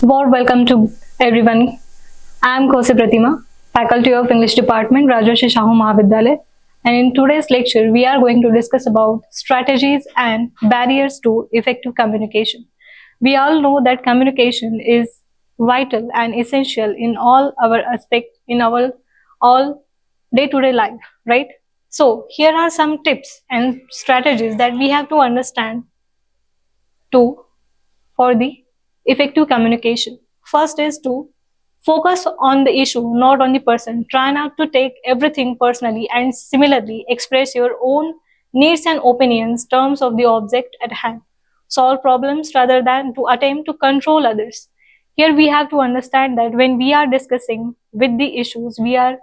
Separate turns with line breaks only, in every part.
Warm welcome to everyone. I am Kosi Pratima, Faculty of English Department, Rajarshi Shahu Mahavidyalaya. And in today's lecture, we are going to discuss about strategies and barriers to effective communication. We all know that communication is vital and essential in all our aspects in our all day-to-day life, right? So here are some tips and strategies that we have to understand to for the effective communication. First is to focus on the issue, not on the person. Try not to take everything personally and similarly express your own needs and opinions terms of the object at hand. Solve problems rather than to attempt to control others. Here we have to understand that when we are discussing with the issues, we are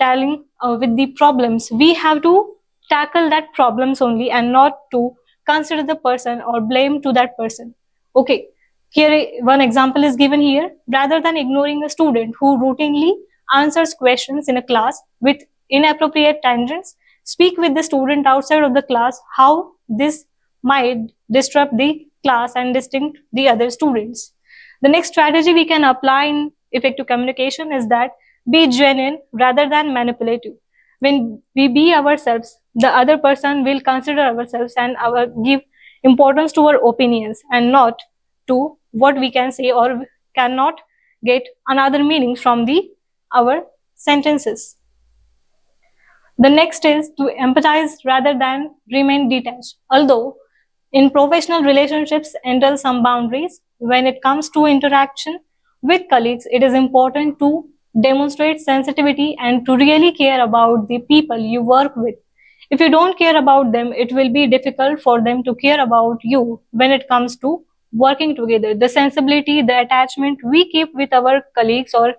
telling with the problems, we have to tackle that problems only and not to consider the person or blame to that person. Okay, here one example is given here. Rather than ignoring a student who routinely answers questions in a class with inappropriate tangents, speak with the student outside of the class how this might disrupt the class and distinct the other students. The next strategy we can apply in effective communication is that be genuine rather than manipulative. When we be ourselves, the other person will consider ourselves and give importance to our opinions and not to what we can say or cannot get another meaning from the our sentences. The next is to empathize rather than remain detached. Although in professional relationships enter some boundaries, when it comes to interaction with colleagues, it is important to demonstrate sensitivity and to really care about the people you work with. If you don't care about them, it will be difficult for them to care about you when it comes to working together. The sensibility, the attachment we keep with our colleagues or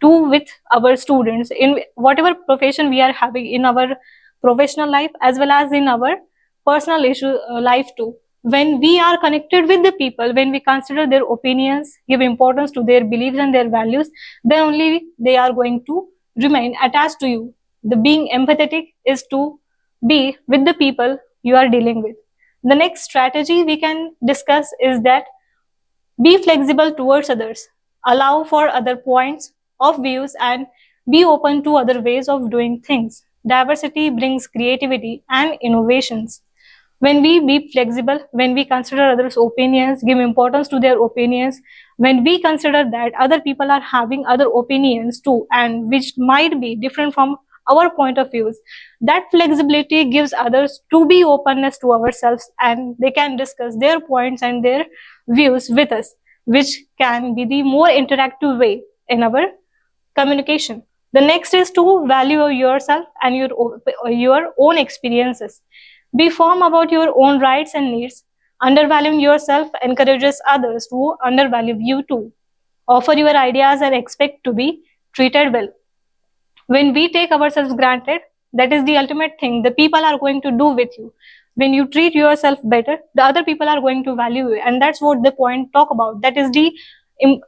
with our students in whatever profession we are having in our professional life as well as in our personal life too. When we are connected with the people, when we consider their opinions, give importance to their beliefs and their values, then only they are going to remain attached to you. The being empathetic is to be with the people you are dealing with. The next strategy we can discuss is that be flexible towards others, allow for other points of views and be open to other ways of doing things. Diversity brings creativity and innovations. When we be flexible, when we consider others' opinions, give importance to their opinions, when we consider that other people are having other opinions too and which might be different from our point of views, that flexibility gives others to be openness to ourselves and they can discuss their points and their views with us, which can be the more interactive way in our communication. The next is to value yourself and your own experiences. Be firm about your own rights and needs. Undervaluing yourself encourages others to undervalue you too. Offer your ideas and expect to be treated well. When we take ourselves granted, that is the ultimate thing the people are going to do with you. When you treat yourself better, the other people are going to value you, and that's what the point talk about. That is the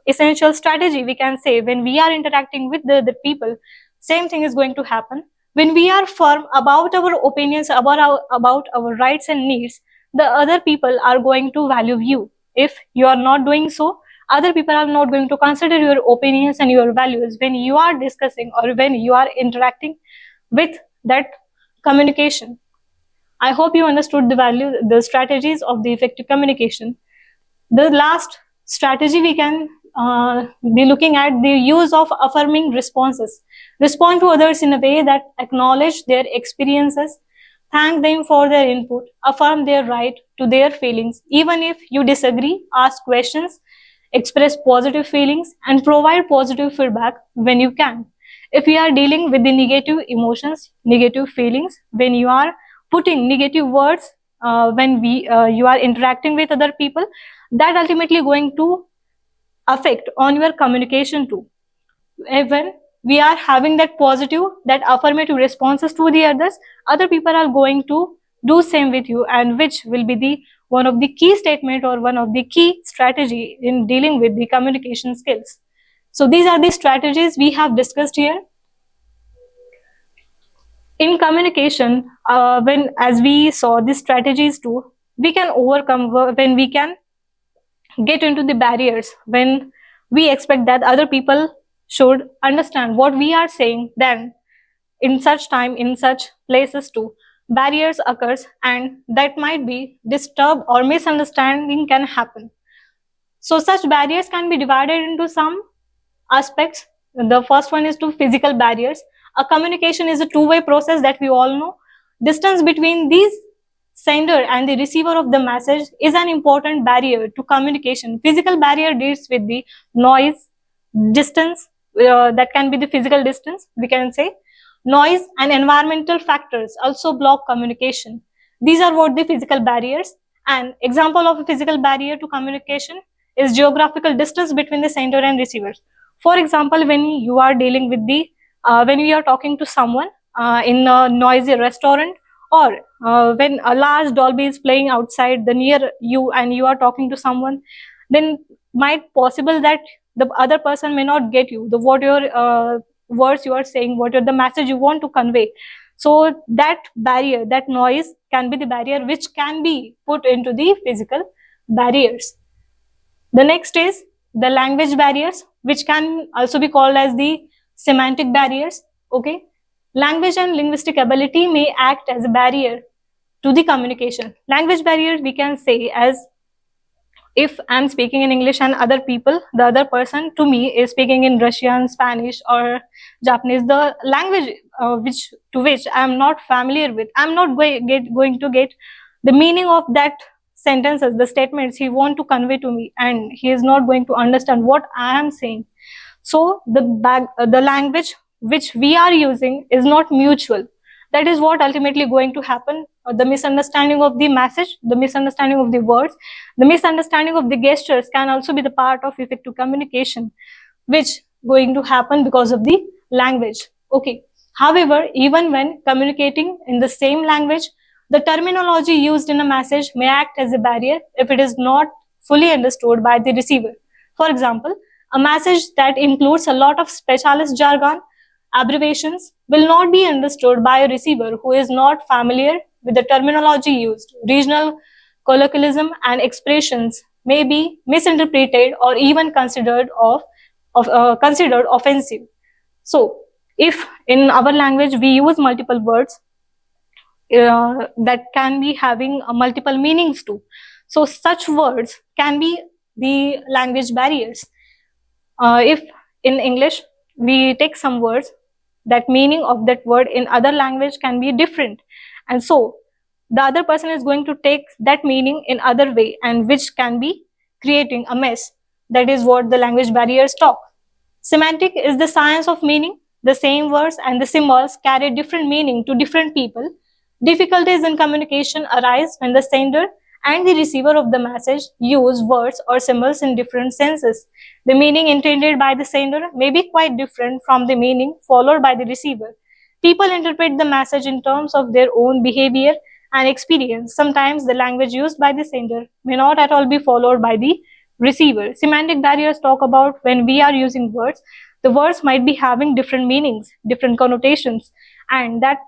essential strategy we can say. When we are interacting with the people, same thing is going to happen. When we are firm about our opinions, about our rights and needs, the other people are going to value you. If you are not doing so, other people are not going to consider your opinions and your values when you are discussing or when you are interacting with that communication. I hope you understood the strategies of the effective communication. The last strategy we can be looking at the use of affirming responses. Respond to others in a way that acknowledge their experiences, thank them for their input, affirm their right to their feelings. Even if you disagree, ask questions, express positive feelings, and provide positive feedback when you can. If you are dealing with the negative emotions, negative feelings, when you are putting negative words, when you are interacting with other people, that ultimately going to affect on your communication too. When we are having that positive, that affirmative responses to the others, other people are going to do same with you, and which will be the one of the key statement or one of the key strategy in dealing with the communication skills. So these are the strategies we have discussed here. In communication, when as we saw these strategies too, we can overcome when we can get into the barriers when we expect that other people should understand what we are saying, then in such time, in such places too, barriers occurs, and that might be disturbed or misunderstanding can happen. So such barriers can be divided into some aspects. The first one is to physical barriers. A communication is a two-way process that we all know. Distance between these sender and the receiver of the message is an important barrier to communication. Physical barrier deals with the noise, distance, that can be the physical distance, we can say. Noise and environmental factors also block communication. These are what the physical barriers. An example of a physical barrier to communication is geographical distance between the sender and receiver. For example, when you are dealing with when you are talking to someone in a noisy restaurant, or when a large Dolby is playing outside the near you and you are talking to someone, then might possible that the other person may not get you, what your words you are saying, what are the message you want to convey. So that barrier, that noise can be the barrier which can be put into the physical barriers. The next is the language barriers, which can also be called as the semantic barriers. Okay, language and linguistic ability may act as a barrier to the communication. Language barriers we can say as, if I'm speaking in English and other people, the other person to me is speaking in Russian, Spanish or Japanese, the language which I'm not familiar with, I'm not going to get the meaning of that sentences, the statements he want to convey to me, and he is not going to understand what I am saying. So the language which we are using is not mutual. That is what ultimately going to happen. The misunderstanding of the message, the misunderstanding of the words, the misunderstanding of the gestures can also be the part of effective communication, which going to happen because of the language. Okay. However, even when communicating in the same language, the terminology used in a message may act as a barrier if it is not fully understood by the receiver. For example, a message that includes a lot of specialist jargon, abbreviations, will not be understood by a receiver who is not familiar with the terminology used. Regional colloquialism and expressions may be misinterpreted or even considered offensive. So, if in our language we use multiple words that can be having multiple meanings too, so such words can be the language barriers. If in English we take some words, that meaning of that word in other language can be different, and so the other person is going to take that meaning in other way, and which can be creating a mess. That is what the language barriers talk. Semantic is the science of meaning. The same words and the symbols carry different meaning to different people. Difficulties in communication arise when the sender and the receiver of the message use words or symbols in different senses. The meaning intended by the sender may be quite different from the meaning followed by the receiver. People interpret the message in terms of their own behavior and experience. Sometimes the language used by the sender may not at all be followed by the receiver. Semantic barriers talk about when we are using words, the words might be having different meanings, different connotations, and that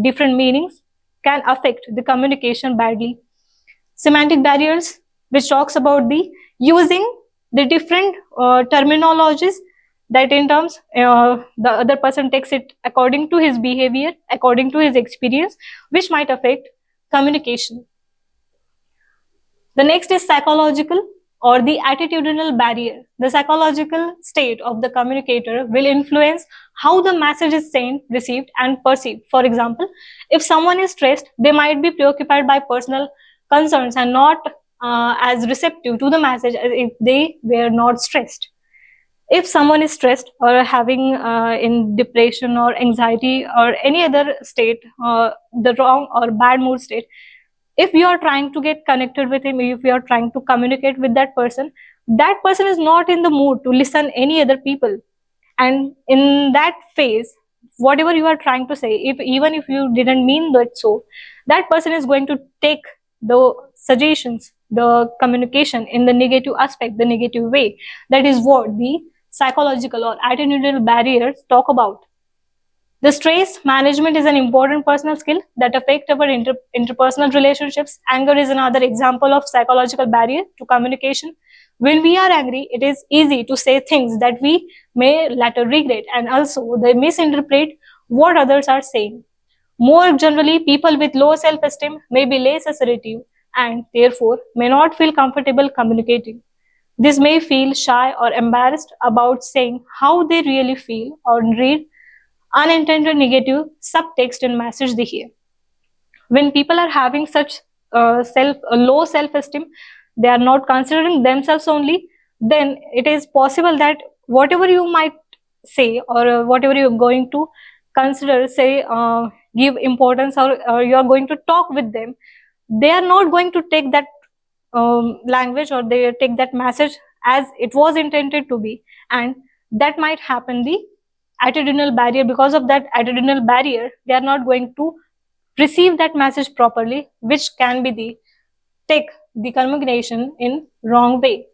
different meanings can affect the communication badly. Semantic barriers, which talks about the using the different terminologies, that in terms the other person takes it according to his behavior, according to his experience, which might affect communication. The next is psychological or the attitudinal barrier. The psychological state of the communicator will influence how the message is sent, received, and perceived. For example, if someone is stressed, they might be preoccupied by personal concerns and not as receptive to the message as if they were not stressed. If someone is stressed or having in depression or anxiety or any other state, the wrong or bad mood state, if you are trying to get connected with him, if you are trying to communicate with that person is not in the mood to listen any other people. And in that phase, whatever you are trying to say, even if you didn't mean that, so that person is going to take the suggestions, the communication in the negative aspect, the negative way. That is what the psychological or attitudinal barriers talk about. The stress management is an important personal skill that affects our interpersonal relationships. Anger is another example of psychological barrier to communication. When we are angry, it is easy to say things that we may later regret, and also they misinterpret what others are saying. More generally, people with low self-esteem may be less assertive and therefore may not feel comfortable communicating. This may feel shy or embarrassed about saying how they really feel or read unintended negative subtext in message they hear. When people are having such low self-esteem, they are not considering themselves only, then it is possible that whatever you might say or whatever you're going to consider, say, give importance, or you are going to talk with them, they are not going to take that language, or they take that message as it was intended to be, and that might happen the attitudinal barrier. Because of that attitudinal barrier, they are not going to receive that message properly, which can be the take the communication in wrong way.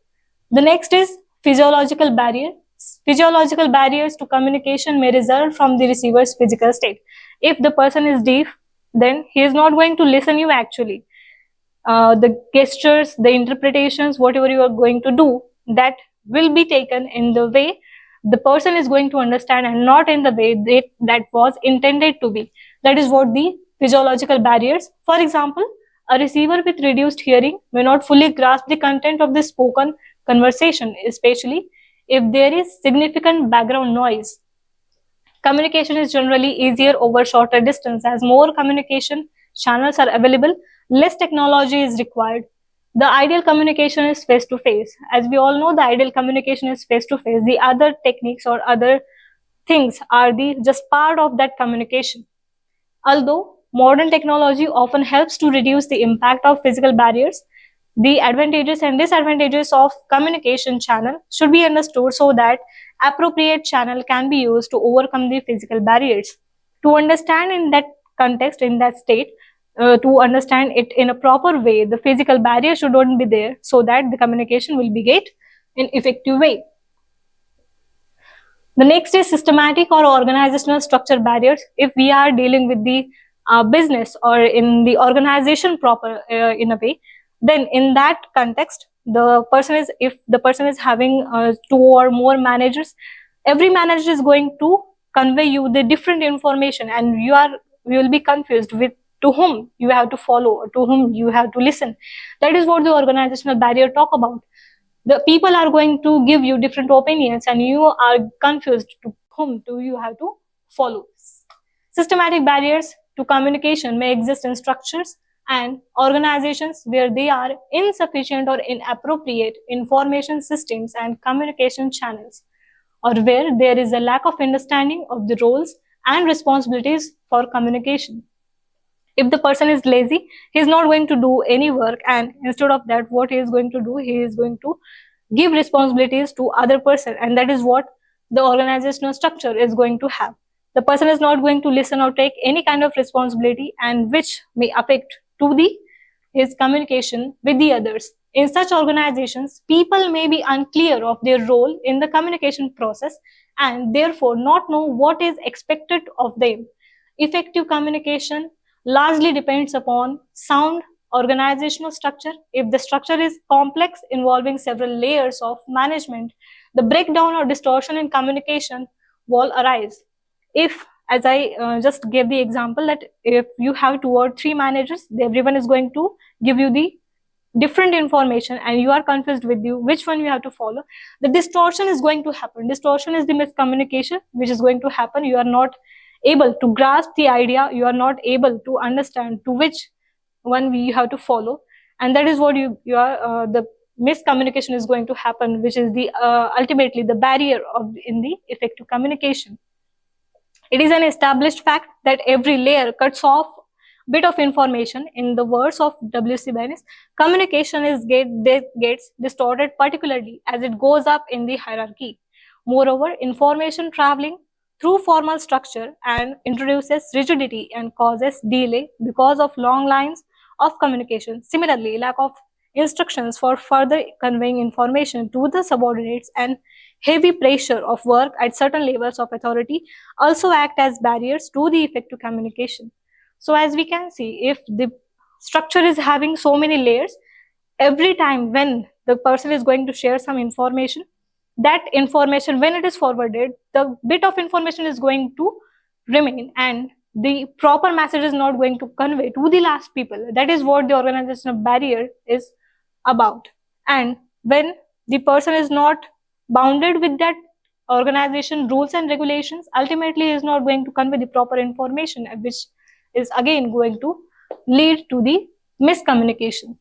The next is physiological barrier. Physiological barriers to communication may result from the receiver's physical state. If the person is deaf, then he is not going to listen you actually. The gestures, the interpretations, whatever you are going to do, that will be taken in the way the person is going to understand and not in the way that was intended to be. That is what the physiological barriers. For example, a receiver with reduced hearing may not fully grasp the content of the spoken conversation, especially if there is significant background noise. Communication is generally easier over shorter distance. As more communication channels are available, less technology is required. The ideal communication is face to face. As we all know, the ideal communication is face to face. The other techniques or other things are the just part of that communication. Although modern technology often helps to reduce the impact of physical barriers, the advantages and disadvantages of communication channel should be understood so that appropriate channel can be used to overcome the physical barriers. To understand in that context, in that state, to understand it in a proper way, the physical barrier should not be there so that the communication will be get in effective way. The next is systematic or organizational structure barriers. If we are dealing with the business or in the organization proper in a way, then in that context, the person is, if the person is having two or more managers, every manager is going to convey you the different information, and you will be confused with to whom you have to follow, to whom you have to listen. That is what the organizational barrier talk about. The people are going to give you different opinions and you are confused to whom do you have to follow. Systematic barriers to communication may exist in structures and organizations where they are insufficient or inappropriate information systems and communication channels, or where there is a lack of understanding of the roles and responsibilities for communication. If the person is lazy, he is not going to do any work, and instead of that, what he is going to do, he is going to give responsibilities to other person, and that is what the organizational structure is going to have. The person is not going to listen or take any kind of responsibility, and which may affect to the his communication with the others. In such organizations, people may be unclear of their role in the communication process and therefore not know what is expected of them. Effective communication largely depends upon sound organizational structure. If the structure is complex, involving several layers of management, the breakdown or distortion in communication will arise. If, as I just gave the example, that if you have 2 or 3 managers, everyone is going to give you the different information and you are confused with you which one you have to follow, the distortion is going to happen. Distortion is the miscommunication which is going to happen. You are not able to grasp the idea, you are not able to understand to which one you have to follow, and that is what you are the miscommunication is going to happen, which is the ultimately the barrier of in the effective communication. It is an established fact that every layer cuts off bit of information. In the words of W.C. Bennis, communication gets distorted, particularly as it goes up in the hierarchy. Moreover, information traveling through formal structure and introduces rigidity and causes delay because of long lines of communication. Similarly, lack of instructions for further conveying information to the subordinates and heavy pressure of work at certain levels of authority also act as barriers to the effective communication. So as we can see, if the structure is having so many layers, every time when the person is going to share some information, that information, when it is forwarded, the bit of information is going to remain and the proper message is not going to convey to the last people. That is what the organizational barrier is about. And when the person is not bounded with that organization rules and regulations, ultimately is not going to convey the proper information, which is again going to lead to the miscommunication.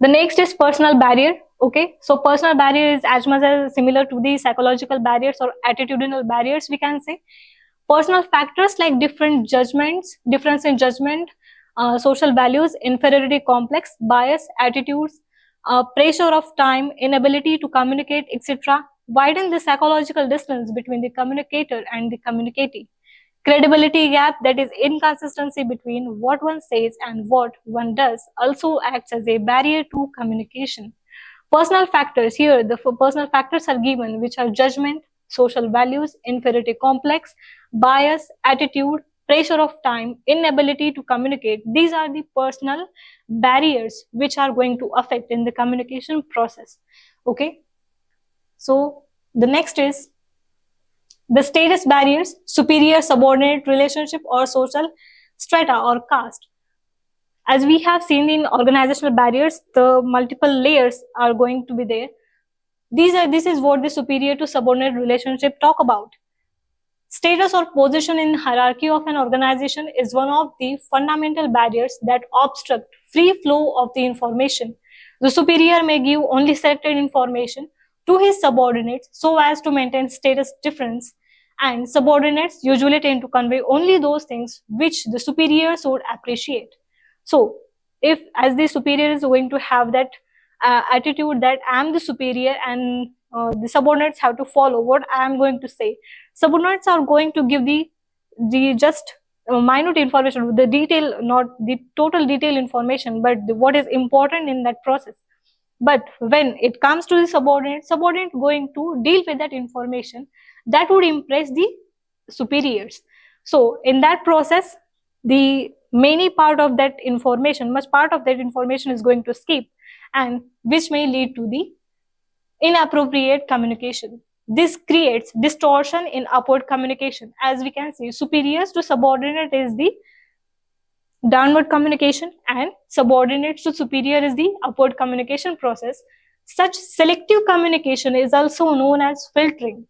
The next is personal barrier. Okay, so personal barrier is as much as similar to the psychological barriers or attitudinal barriers, we can say. Personal factors like different judgments, difference in judgment, social values, inferiority complex, bias, attitudes, pressure of time, inability to communicate, etc., widen the psychological distance between the communicator and the communicatee. Credibility gap, that is inconsistency between what one says and what one does, also acts as a barrier to communication. Personal factors, here the personal factors are given, which are judgment, social values, inferiority complex, bias, attitude, pressure of time, inability to communicate. These are the personal barriers which are going to affect in the communication process. Okay, so the next is the status barriers, superior subordinate relationship or social strata or caste. As we have seen in organizational barriers, the multiple layers are going to be there. This is what the superior to subordinate relationship talk about. Status or position in hierarchy of an organization is one of the fundamental barriers that obstruct free flow of the information. The superior may give only selected information to his subordinates so as to maintain status difference, and subordinates usually tend to convey only those things which the superiors would appreciate. So, if as the superior is going to have that attitude that I am the superior and the subordinates have to follow what I am going to say, subordinates are going to give the just minute information, the detail, not the total detail information, but what is important in that process. But when it comes to the subordinate going to deal with that information that would impress the superiors. So in that process, the many part of that information, much part of that information is going to skip, and which may lead to the inappropriate communication. This creates distortion in upward communication. As we can see, superiors to subordinate is the downward communication and subordinates to superior is the upward communication process. Such selective communication is also known as filtering.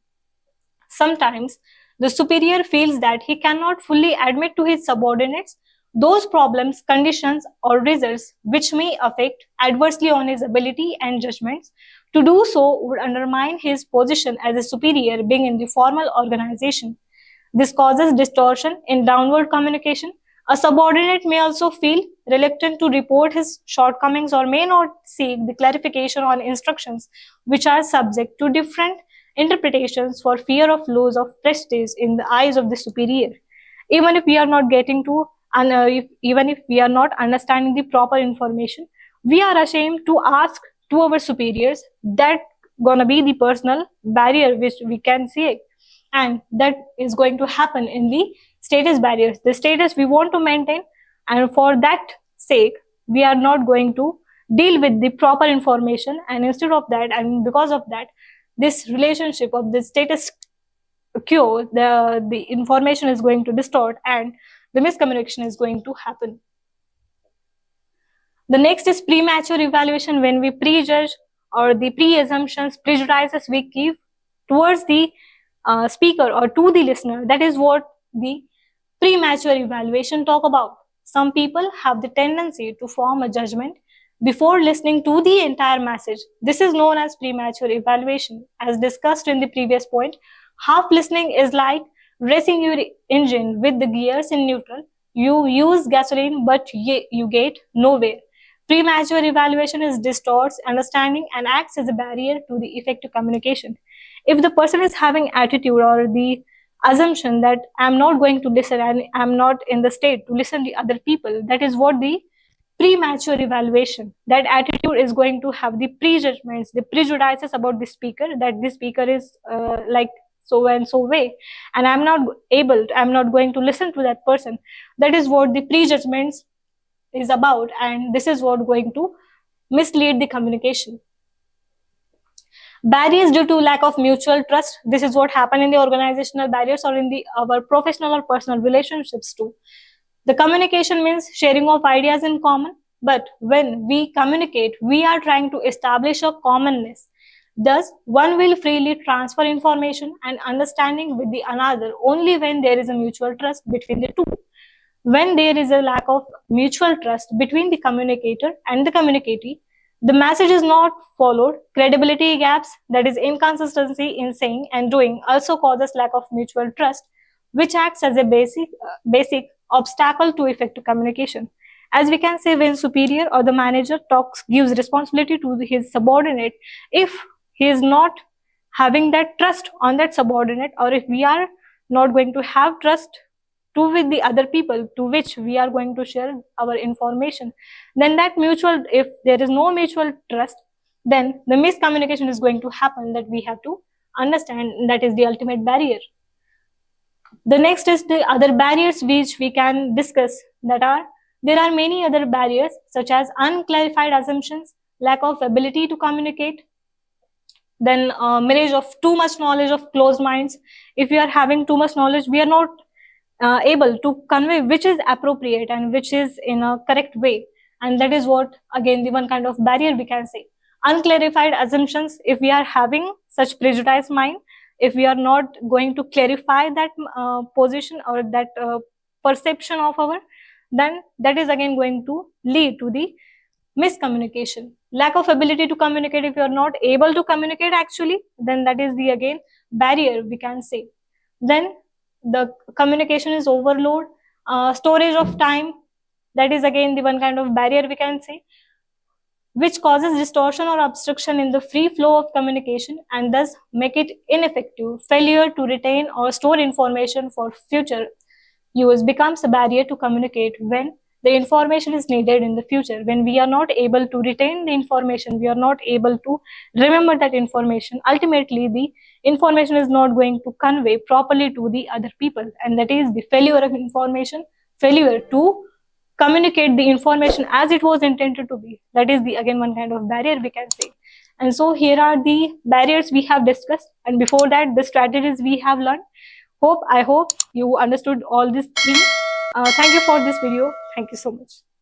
Sometimes the superior feels that he cannot fully admit to his subordinates those problems, conditions, or results which may affect adversely on his ability and judgments. To do so would undermine his position as a superior being in the formal organization. This causes distortion in downward communication. A subordinate may also feel reluctant to report his shortcomings or may not seek the clarification on instructions which are subject to different interpretations for fear of loss of prestige in the eyes of the superior. Even if we are not getting to, even if we are not understanding the proper information, we are ashamed to ask to our superiors. That gonna be the personal barrier which we can see, and that is going to happen in the status barriers. The status we want to maintain, and for that sake, we are not going to deal with the proper information, and instead of that, and because of that, this relationship of the status quo, the information is going to distort and the miscommunication is going to happen. The next is premature evaluation, when we prejudge or the pre-assumptions, prejudices we give towards the speaker or to the listener. That is what the premature evaluation talk about. Some people have the tendency to form a judgment before listening to the entire message. This is known as premature evaluation. As discussed in the previous point, half listening is like racing your engine with the gears in neutral. You use gasoline, but you get nowhere. Premature evaluation is distorts understanding and acts as a barrier to the effective communication. If the person is having attitude or the assumption that I'm not going to listen and I'm not in the state to listen to other people, that is what the premature evaluation. That attitude is going to have the prejudgments, the prejudices about the speaker, that this speaker is like so and so way, and I'm not going to listen to that person. That is what the prejudgments is about, and this is what going to mislead the communication. Barriers due to lack of mutual trust. This is what happen in the organizational barriers or in our professional or personal relationships too. The communication means sharing of ideas in common, but when we communicate, we are trying to establish a commonness. Thus, one will freely transfer information and understanding with the another only when there is a mutual trust between the two. When there is a lack of mutual trust between the communicator and the communicatee, the message is not followed. Credibility gaps, that is inconsistency in saying and doing, also causes lack of mutual trust, which acts as a basic obstacle to effective communication. As we can say, when superior or the manager gives responsibility to his subordinate, if he is not having that trust on that subordinate, or if we are not going to have trust to with the other people to which we are going to share our information, then that mutual, if there is no mutual trust, then the miscommunication is going to happen, that we have to understand. That is the ultimate barrier. The next is the other barriers which we can discuss. There are many other barriers such as unclarified assumptions, lack of ability to communicate, then marriage of too much knowledge of closed minds. If we are having too much knowledge, we are not able to convey which is appropriate and which is in a correct way, and that is what again the one kind of barrier we can say. Unclarified assumptions, if we are having such prejudiced mind, if we are not going to clarify that position or that perception of our, then that is again going to lead to the miscommunication. Lack of ability to communicate, if you are not able to communicate actually, then that is the again barrier we can say. Then the communication is overload. Storage of time, that is again the one kind of barrier we can say, which causes distortion or obstruction in the free flow of communication and thus make it ineffective. Failure to retain or store information for future use becomes a barrier to communicate when the information is needed in the future. When we are not able to retain the information, we are not able to remember that information, ultimately the information is not going to convey properly to the other people, and that is the failure of information, failure to communicate the information as it was intended to be. That is the again one kind of barrier we can say. And so here are the barriers we have discussed, and before that the strategies we have learned. I hope you understood all these things. Thank you for this video. Thank you so much.